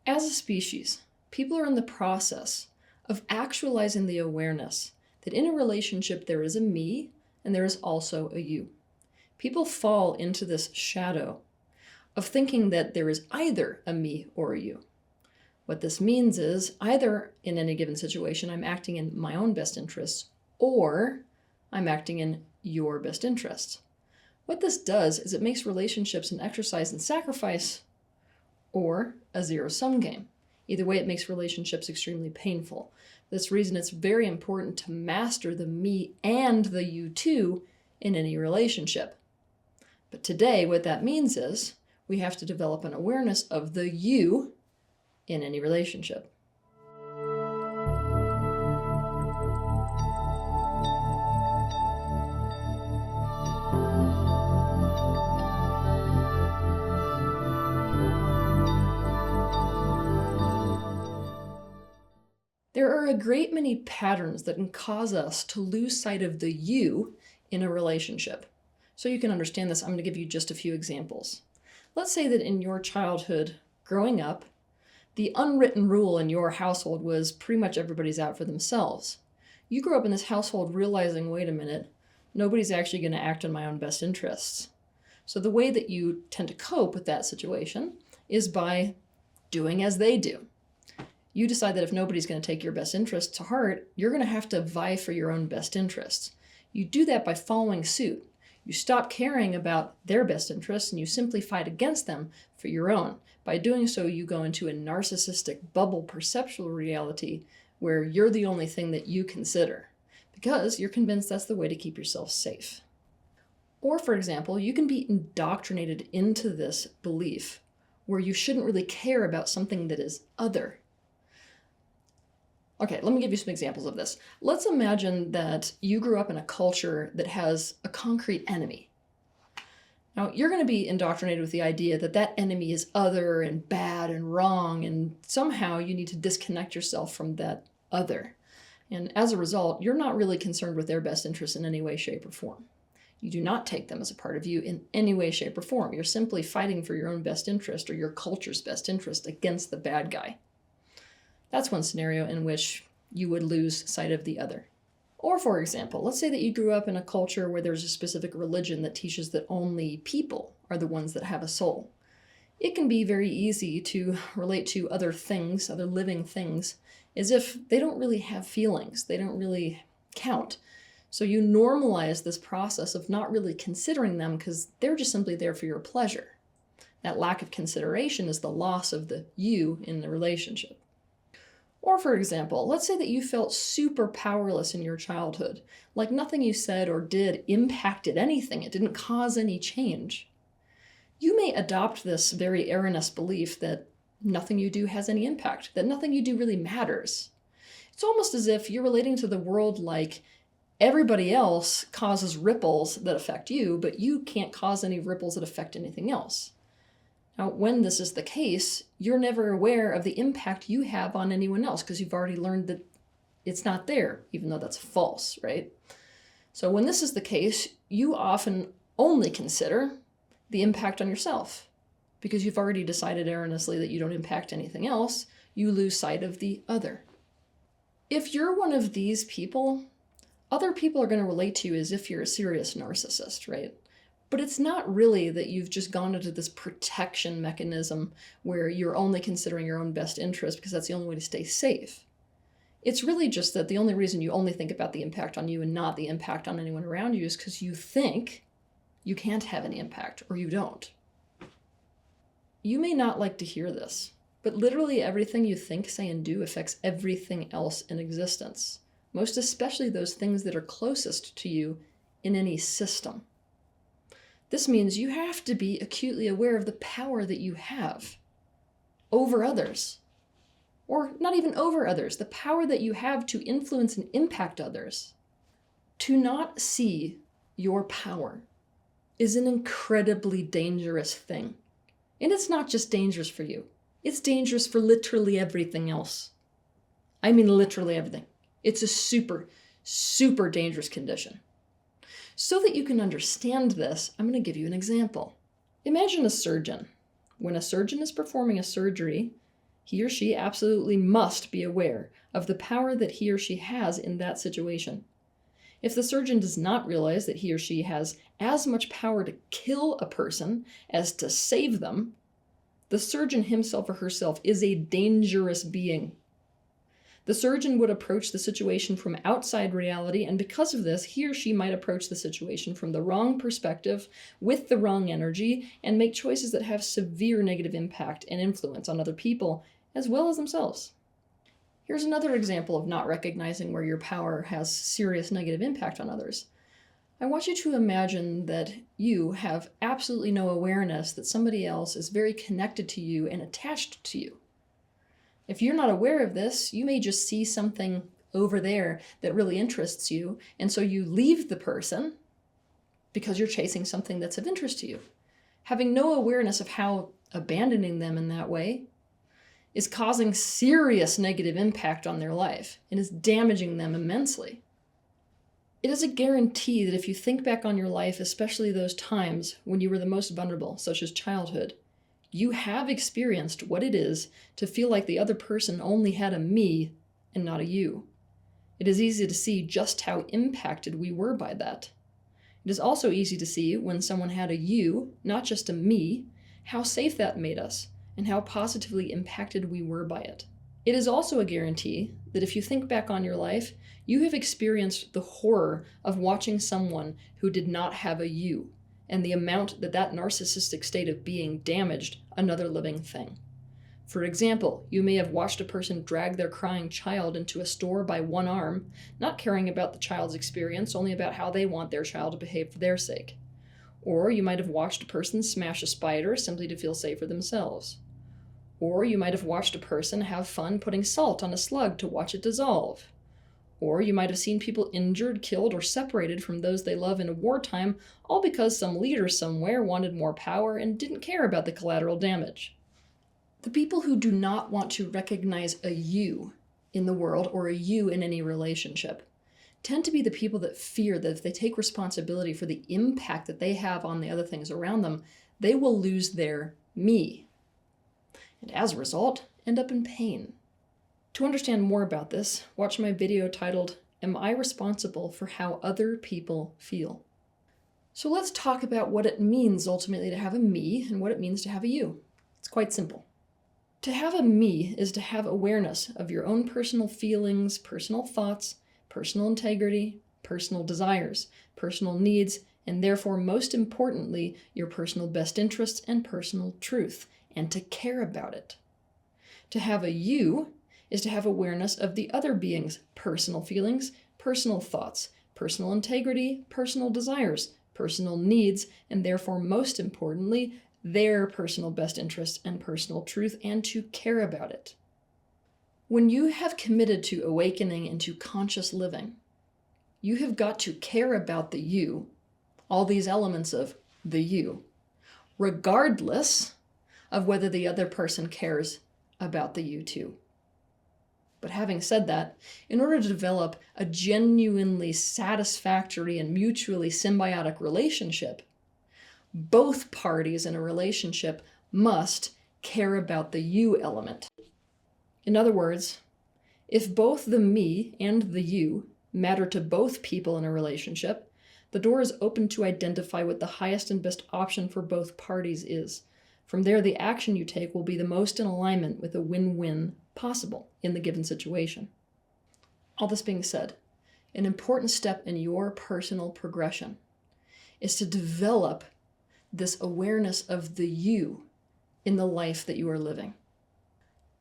As a species, people are in the process of actualizing the awareness that in a relationship there is a me and there is also a you. People fall into this shadow of thinking that there is either a me or a you. What this means is either in any given situation I'm acting in my own best interests or I'm acting in your best interests. What this does is it makes relationships an exercise in sacrifice or a zero-sum game. Either way, it makes relationships extremely painful. For this reason, it's very important to master the me and the you too in any relationship. But today, what that means is we have to develop an awareness of the you in any relationship. There are a great many patterns that can cause us to lose sight of the you in a relationship. So you can understand this, I'm going to give you just a few examples. Let's say that in your childhood, growing up, the unwritten rule in your household was pretty much everybody's out for themselves. You grew up in this household realizing, wait a minute, nobody's actually going to act in my own best interests. So the way that you tend to cope with that situation is by doing as they do. You decide that if nobody's going to take your best interests to heart, you're going to have to vie for your own best interests. You do that by following suit. You stop caring about their best interests and you simply fight against them for your own. By doing so, you go into a narcissistic bubble perceptual reality where you're the only thing that you consider because you're convinced that's the way to keep yourself safe. Or, for example, you can be indoctrinated into this belief where you shouldn't really care about something that is other. Okay, let me give you some examples of this. Let's imagine that you grew up in a culture that has a concrete enemy. Now, you're going to be indoctrinated with the idea that that enemy is other and bad and wrong, and somehow you need to disconnect yourself from that other. And as a result, you're not really concerned with their best interests in any way, shape, or form. You do not take them as a part of you in any way, shape, or form. You're simply fighting for your own best interest or your culture's best interest against the bad guy. That's one scenario in which you would lose sight of the other. Or, for example, let's say that you grew up in a culture where there's a specific religion that teaches that only people are the ones that have a soul. It can be very easy to relate to other things, other living things, as if they don't really have feelings, they don't really count. So you normalize this process of not really considering them because they're just simply there for your pleasure. That lack of consideration is the loss of the you in the relationship. Or, for example, let's say that you felt super powerless in your childhood, like nothing you said or did impacted anything, it didn't cause any change. You may adopt this very erroneous belief that nothing you do has any impact, that nothing you do really matters. It's almost as if you're relating to the world like everybody else causes ripples that affect you, but you can't cause any ripples that affect anything else. Now, when this is the case, you're never aware of the impact you have on anyone else because you've already learned that it's not there, even though that's false, right? So when this is the case, you often only consider the impact on yourself because you've already decided erroneously that you don't impact anything else. You lose sight of the other. If you're one of these people, other people are going to relate to you as if you're a serious narcissist, right? But it's not really that you've just gone into this protection mechanism where you're only considering your own best interest because that's the only way to stay safe. It's really just that the only reason you only think about the impact on you and not the impact on anyone around you is because you think you can't have any impact or you don't. You may not like to hear this, but literally everything you think, say, and do affects everything else in existence, most especially those things that are closest to you in any system. This means you have to be acutely aware of the power that you have over others, or not even over others, the power that you have to influence and impact others. To not see your power is an incredibly dangerous thing. And it's not just dangerous for you. It's dangerous for literally everything else. I mean literally everything. It's a super, super dangerous condition. So that you can understand this, I'm going to give you an example. Imagine a surgeon. When a surgeon is performing a surgery, he or she absolutely must be aware of the power that he or she has in that situation. If the surgeon does not realize that he or she has as much power to kill a person as to save them, the surgeon himself or herself is a dangerous being. The surgeon would approach the situation from outside reality, and because of this, he or she might approach the situation from the wrong perspective, with the wrong energy, and make choices that have severe negative impact and influence on other people, as well as themselves. Here's another example of not recognizing where your power has serious negative impact on others. I want you to imagine that you have absolutely no awareness that somebody else is very connected to you and attached to you. If you're not aware of this, you may just see something over there that really interests you, and so you leave the person because you're chasing something that's of interest to you. Having no awareness of how abandoning them in that way is causing serious negative impact on their life and is damaging them immensely. It is a guarantee that if you think back on your life, especially those times when you were the most vulnerable, such as childhood, you have experienced what it is to feel like the other person only had a me and not a you. It is easy to see just how impacted we were by that. It is also easy to see when someone had a you, not just a me, how safe that made us and how positively impacted we were by it. It is also a guarantee that if you think back on your life, you have experienced the horror of watching someone who did not have a you, and the amount that that narcissistic state of being damaged another living thing. For example, you may have watched a person drag their crying child into a store by one arm, not caring about the child's experience, only about how they want their child to behave for their sake. Or you might have watched a person smash a spider simply to feel safe for themselves. Or you might have watched a person have fun putting salt on a slug to watch it dissolve. Or you might have seen people injured, killed, or separated from those they love in a wartime, all because some leader somewhere wanted more power and didn't care about the collateral damage. The people who do not want to recognize a you in the world or a you in any relationship tend to be the people that fear that if they take responsibility for the impact that they have on the other things around them, they will lose their me. And as a result, end up in pain. To understand more about this, watch my video titled, Am I Responsible for How Other People Feel? So let's talk about what it means ultimately to have a me and what it means to have a you. It's quite simple. To have a me is to have awareness of your own personal feelings, personal thoughts, personal integrity, personal desires, personal needs, and therefore, most importantly, your personal best interests and personal truth, and to care about it. To have a you is to have awareness of the other being's personal feelings, personal thoughts, personal integrity, personal desires, personal needs, and therefore, most importantly, their personal best interest and personal truth, and to care about it. When you have committed to awakening into conscious living, you have got to care about the you, all these elements of the you, regardless of whether the other person cares about the you too. But having said that, in order to develop a genuinely satisfactory and mutually symbiotic relationship, both parties in a relationship must care about the you element. In other words, if both the me and the you matter to both people in a relationship, the door is open to identify what the highest and best option for both parties is. From there, the action you take will be the most in alignment with a win-win possible in the given situation. All this being said, an important step in your personal progression is to develop this awareness of the you in the life that you are living.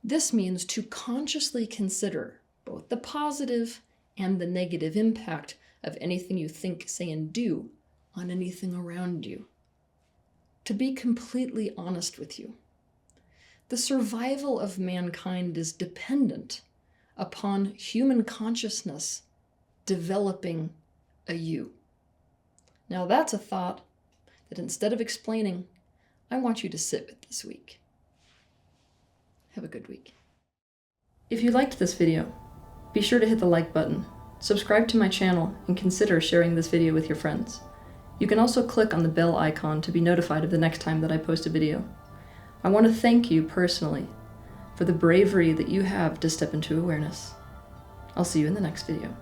This means to consciously consider both the positive and the negative impact of anything you think, say, and do on anything around you. To be completely honest with you, the survival of mankind is dependent upon human consciousness developing a you. Now that's a thought that instead of explaining, I want you to sit with this week. Have a good week. If you liked this video, be sure to hit the like button, subscribe to my channel, and consider sharing this video with your friends. You can also click on the bell icon to be notified of the next time that I post a video. I want to thank you personally for the bravery that you have to step into awareness. I'll see you in the next video.